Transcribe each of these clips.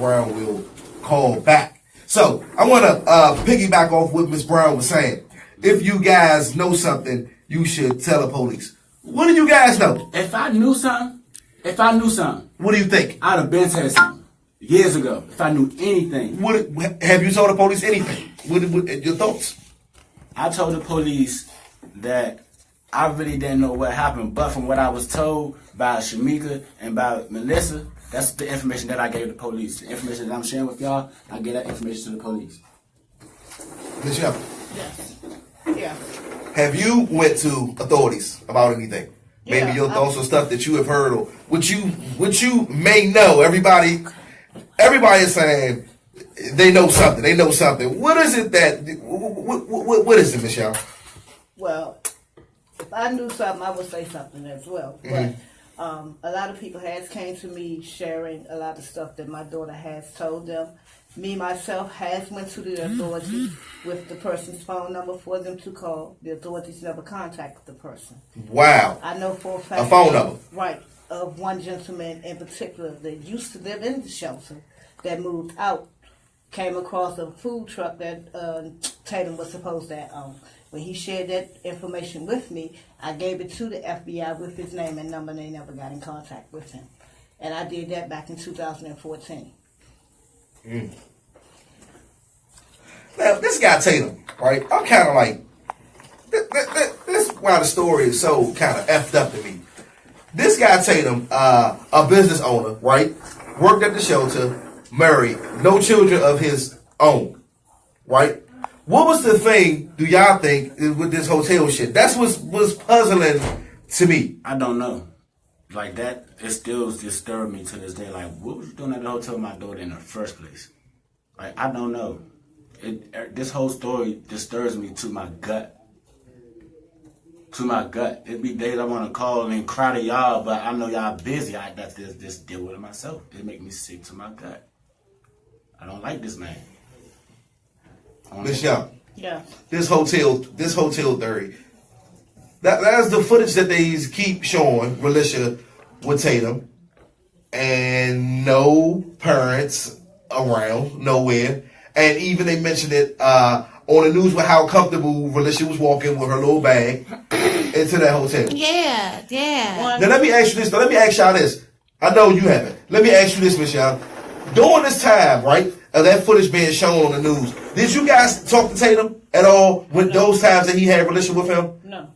Brown will call back. So I want to piggyback off what Miss Brown was saying. If you guys know something, you should tell the police. What do you guys know? If I knew something, what do you think? I'd have been said something years ago. If I knew anything, have you told the police anything? What your thoughts? I told the police that I really didn't know what happened, but from what I was told by Shamika and by Melissa, that's the information that I gave the police. The information that I'm sharing with y'all, I gave that information to the police. Michelle? Yes. Yeah. Have you went to authorities about anything? Yeah, Maybe your thoughts or stuff that you have heard or what you may know. Everybody is saying they know something. They know something. What is it that? What is it, Michelle? Well, if I knew something, I would say something as well. Mm-hmm. But a lot of people has came to me sharing a lot of stuff that my daughter has told them. Me, myself, has went to the authorities with the person's phone number for them to call. The authorities never contacted the person. Wow. I know for a fact. A phone number. Right. Of one gentleman in particular that used to live in the shelter that moved out, came across a food truck that Tatum was supposed to own. When he shared that information with me, I gave it to the FBI with his name and number, and they never got in contact with him. And I did that back in 2014. Mm. Now, this guy Tatum, right? I'm kind of like, this why the story is so kind of effed up to me. This guy Tatum, a business owner, right? Worked at the shelter, married, no children of his own, right? What was the thing, do y'all think, with this hotel shit? That's what was puzzling to me. I don't know. Like that, it still disturbs me to this day. Like, what was you doing at the hotel with my daughter in the first place? Like, I don't know. This whole story disturbs me to my gut. To my gut. It'd be days I want to call and cry to y'all, but I know y'all busy. I got to just deal with it myself. It make me sick to my gut. I don't like this man. Miss Young. Yeah. This hotel theory. That's the footage that they keep showing, Relisha with Tatum. And no parents around, nowhere. And even they mentioned it on the news with how comfortable Relisha was walking with her little bag into that hotel. Yeah, yeah. Now let me ask you this. Let me ask y'all this. I know you haven't. Let me ask you this, Miss Young. During this time, right, of that footage being shown on the news, did you guys talk to Tatum at all with those times that he had a relationship with him? No.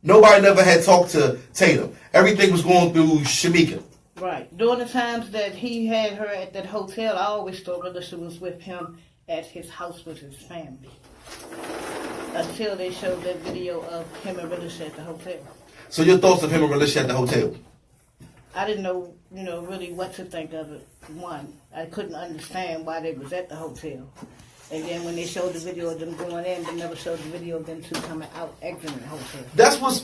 Nobody never had talked to Tatum. Everything was going through Shamika. Right. During the times that he had her at that hotel, I always thought Relisha was with him at his house with his family. Until they showed that video of him and Relisha at the hotel. So your thoughts of him and Relisha at the hotel? I didn't know, really what to think of it. One, I couldn't understand why they was at the hotel. And then when they showed the video of them going in, they never showed the video of them two coming out, exiting the hotel. That's what's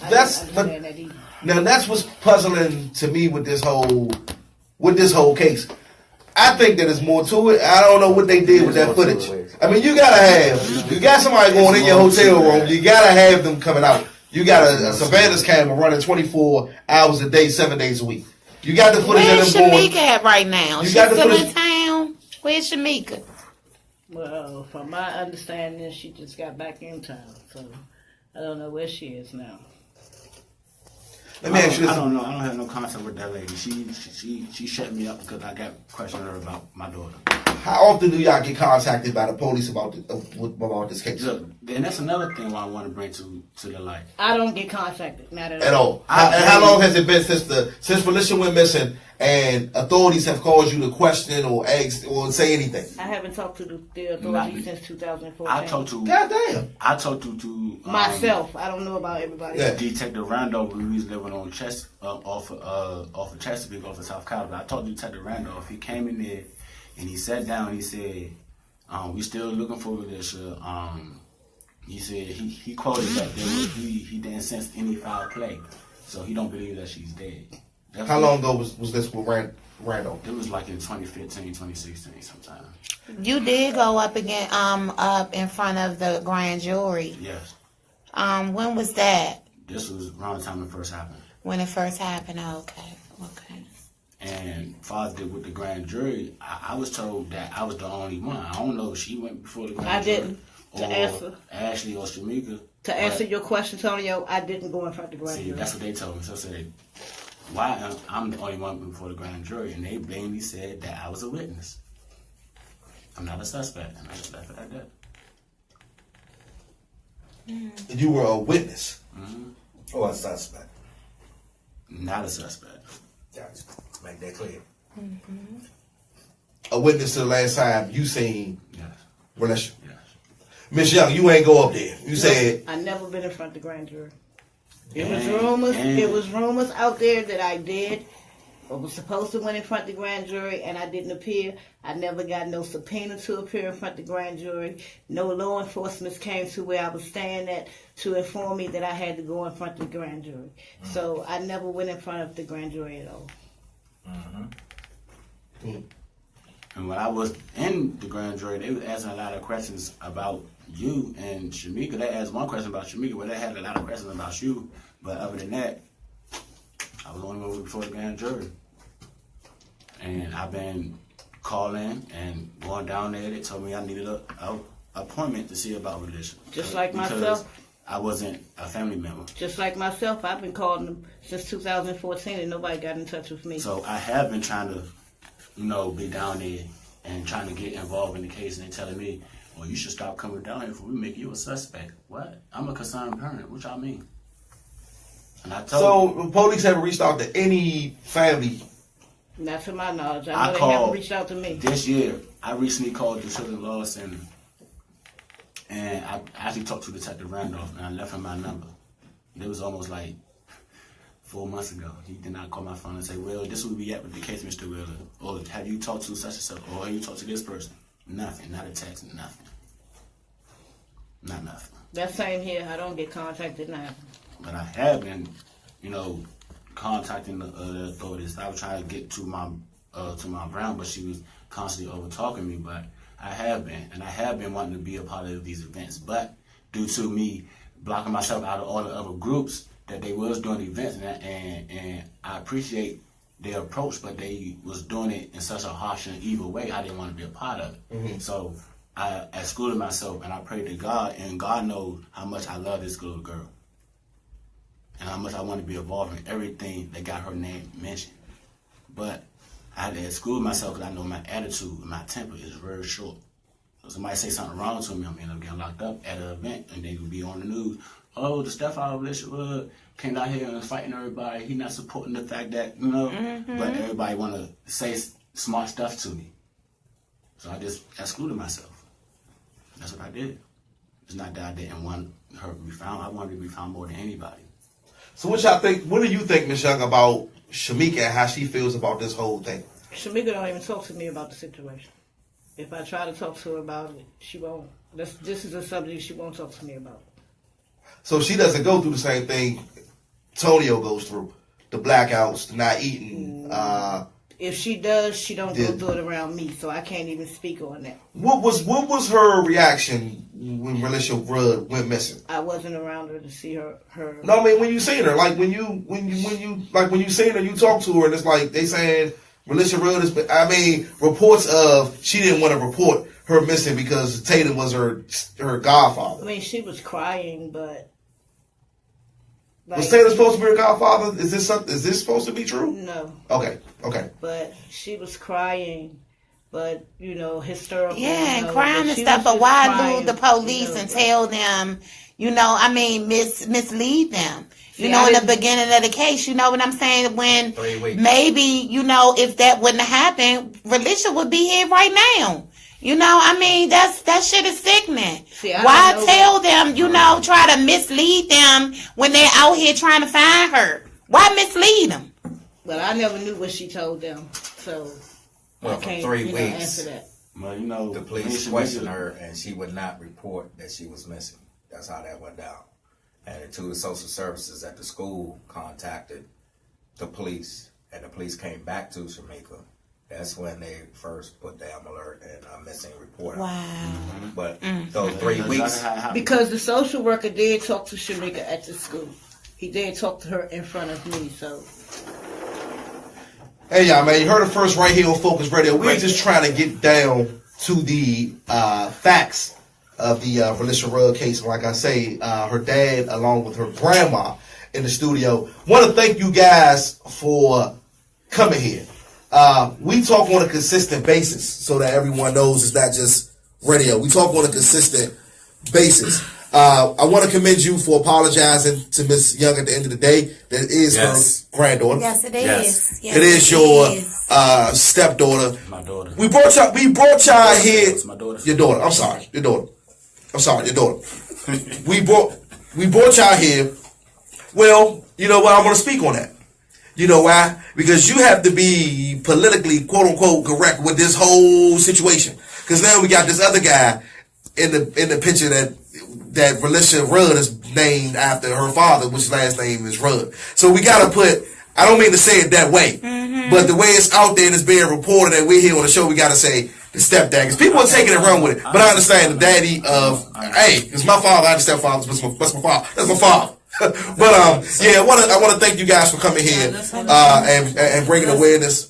puzzling to me with this whole case. I think that there's more to it. I don't know what they did with that footage. I mean, you got somebody going in your hotel room. You gotta have them coming out. You got a surveillance camera running 24 hours a day, 7 days a week. You got the footage Where's of them going. Shamika at right now? She's still in town. Where's Shamika? Well, from my understanding, she just got back in town, so I don't know where she is now. Let me ask you this. I don't know. I don't have no contact with that lady. She shut me up because I got questioning her about my daughter. How often do y'all get contacted by the police about this case? Look, and that's another thing I want to bring to the light. I don't get contacted, not at all. How long has it been since Relisha went missing and authorities have called you to question or ask or say anything? I haven't talked to the authorities since 2014. I talked to. Goddamn. I talked to myself. I don't know about everybody. Yeah. Detective Randolph, when we was living on off of Chesapeake, off of South Carolina. I talked to Detective Randolph. He came in there and he sat down. And he said, "We still looking for Relisha." He said he quoted that he didn't sense any foul play, so he don't believe that she's dead. How long ago was this with Randolph? It was like in 2015, 2016 sometime. You did go up again, up in front of the grand jury. Yes. When was that? This was around the time it first happened. When it first happened, okay. And Father did with the grand jury. I was told that I was the only one. I don't know if she went before the grand jury. I didn't. Or To answer. Ashley or Shamika. To answer your question, Tonio, I didn't go in front of the grand See, jury. that's what they told me. So I said, why I'm the only one before the grand jury? And they blatantly said that I was a witness. I'm not a suspect. And I just left it at that. You were a witness. Mm-hmm. Or a suspect. Not a suspect. Gotcha. Make that clear. A witness to the last time you seen Yes. Relisha. Yes. Miss Young, you ain't go up there. You said I never been in front of the grand jury. It And- was rumors. and- It was rumors out there that I did, or was supposed to went in front of the grand jury, and I didn't appear. I never got no subpoena to appear in front of the grand jury. No law enforcement came to where I was staying at to inform me that I had to go in front of the grand jury. So I never went in front of the grand jury at all. And when I was in the grand jury, they was asking a lot of questions about you and Shamika. They asked one question about Shamika, but they had a lot of questions about you. But other than that, I was the only one before the grand jury. And I've been calling and going down there. They told me I needed a appointment to see about Relisha. Just like Because myself. I wasn't a family member. Just like myself, I've been calling them since 2014, and nobody got in touch with me. So I have been trying to, be down there and trying to get involved in the case, and they telling me, well, you should stop coming down here before we make you a suspect. What? I'm a concerned parent. What y'all mean? And I told so. The police haven't reached out to any family. Not to my knowledge. I know I they called haven't reached out to me. this year. I recently called the Children's Law Center, and I actually talked to Detective Randolph, and I left him my number. It was almost like 4 months ago. He did not call my phone and say, well, this will be at with the case, Mr. Wheeler. Or have you talked to such and such? Or have you talked to this person? Nothing. Not a text. Nothing. Not nothing. That same here, I don't get contacted now. But I have been, contacting the authorities. I was trying to get to my Brown, but she was constantly over talking me. But I have been wanting to be a part of these events. But due to me blocking myself out of all the other groups that they was doing events, and I appreciate their approach, but they was doing it in such a harsh and evil way. I didn't want to be a part of it. So I excluded myself, and I prayed to God, and God knows how much I love this little girl and how much I want to be involved in everything that got her name mentioned. But I had to exclude myself because I know my attitude and my temper is very short. So somebody say something wrong to me, I'm end up getting locked up at an event, and they would be on the news. Oh, the stepfather Relisha came out here and fighting everybody. He not supporting the fact that, but everybody want to say smart stuff to me. So I just excluded myself. That's what I did. It's not that I didn't want her to be found. I wanted to be found more than anybody. So what y'all think? What do you think, Miss Young, about Shamika and how she feels about this whole thing? Shamika don't even talk to me about the situation. If I try to talk to her about it, she won't. This is a subject she won't talk to me about. So she doesn't go through the same thing Tonio goes through, the blackouts, the not eating. If she does, she don't go through it around me, so I can't even speak on that. What was her reaction when Relisha went missing? I wasn't around her to see her. No, I mean when you seen her, like when you seen her, you talk to her, and it's like they saying Relisha Rudd is. I mean, reports of she didn't want to report her missing because Tatum was her godfather. I mean, she was crying, but Was Tatum supposed to be her godfather? Is this supposed to be true? No. Okay. But she was crying, but hysterical. Yeah, and crying and stuff. But why lure the police and tell them? Mislead them. In the beginning of the case, you know what I'm saying? When maybe, if that wouldn't have happened, Relisha would be here right now. That shit is sickening. Why tell them, try to mislead them when they're out here trying to find her? Why mislead them? Well, I never knew what she told them, so I can't, for 3 weeks, answer that. Well, the police questioned her, and she would not report that she was missing. That's how that went down. And the two social services at the school contacted the police, and the police came back to Shamika. That's when they first put the alert and a missing report. Wow. But those 3 weeks. Because the social worker did talk to Shamika at the school. He did talk to her in front of me, so. Hey, y'all, man, you heard it first right here on Phocuzradio. We're just trying to get down to the facts of the Relisha Rugg case. Like I say, her dad, along with her grandma, in the studio. Want to thank you guys for coming here. We talk on a consistent basis so that everyone knows it's not just radio. We talk on a consistent basis. I want to commend you for apologizing to Miss Young at the end of the day. That is her granddaughter. Yes, it is. Yes. It is your stepdaughter. My daughter. We brought y'all here. It's my daughter. Your daughter. I'm sorry. Your daughter. we brought y'all here. Well, you know what? I want to speak on that. You know why? Because you have to be politically, quote unquote, correct with this whole situation. Because now we got this other guy in the picture that Relisha Rudd is named after her father, which last name is Rudd. So we got to put. I don't mean to say it that way, but the way it's out there and it's being reported that we're here on the show, we got to say the stepdad. Because people are taking it wrong with it. But I understand the daddy of, hey, it's my father. I have a stepfather. That's my father. That's my father. But yeah, I want to thank you guys for coming here and bringing awareness.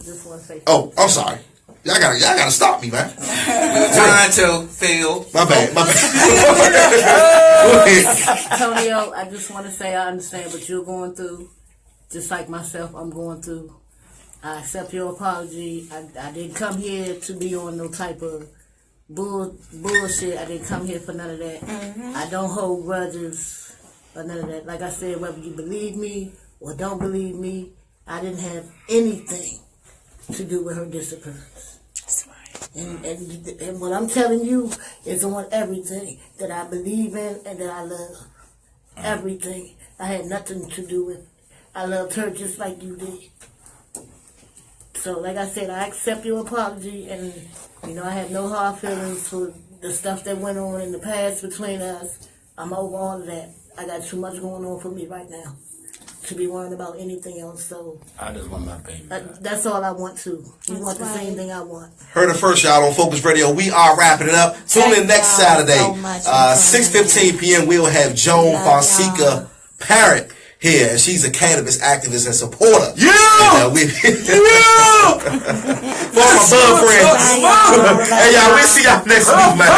Just want to say. Oh, I'm sorry. Y'all gotta stop me, man. Trying to feel. My bad. Antonio, I just want to say I understand what you're going through. Just like myself, I'm going through. I accept your apology. I didn't come here to be on no type of bullshit. I didn't come here for none of that. I don't hold grudges or none of that. Like I said, whether you believe me or don't believe me, I didn't have anything to do with her disappearance. That's right. And what I'm telling you is on everything that I believe in and that I love. Everything. I had nothing to do with it. I loved her just like you did. So, like I said, I accept your apology, and, you know, I have no hard feelings for the stuff that went on in the past between us. I'm over all of that. I got too much going on for me right now to be worrying about anything else. So I just want my baby. That's all I want to. You want the same thing I want. Heard it first, y'all, on Phocuzradio. We are wrapping it up. Tune in next Saturday, 6:15 p.m. We'll have Joan Fonseca Parrott here, and she's a cannabis activist and supporter. Yeah! And, for my bud friends. Hey, y'all, we'll see y'all next week, man.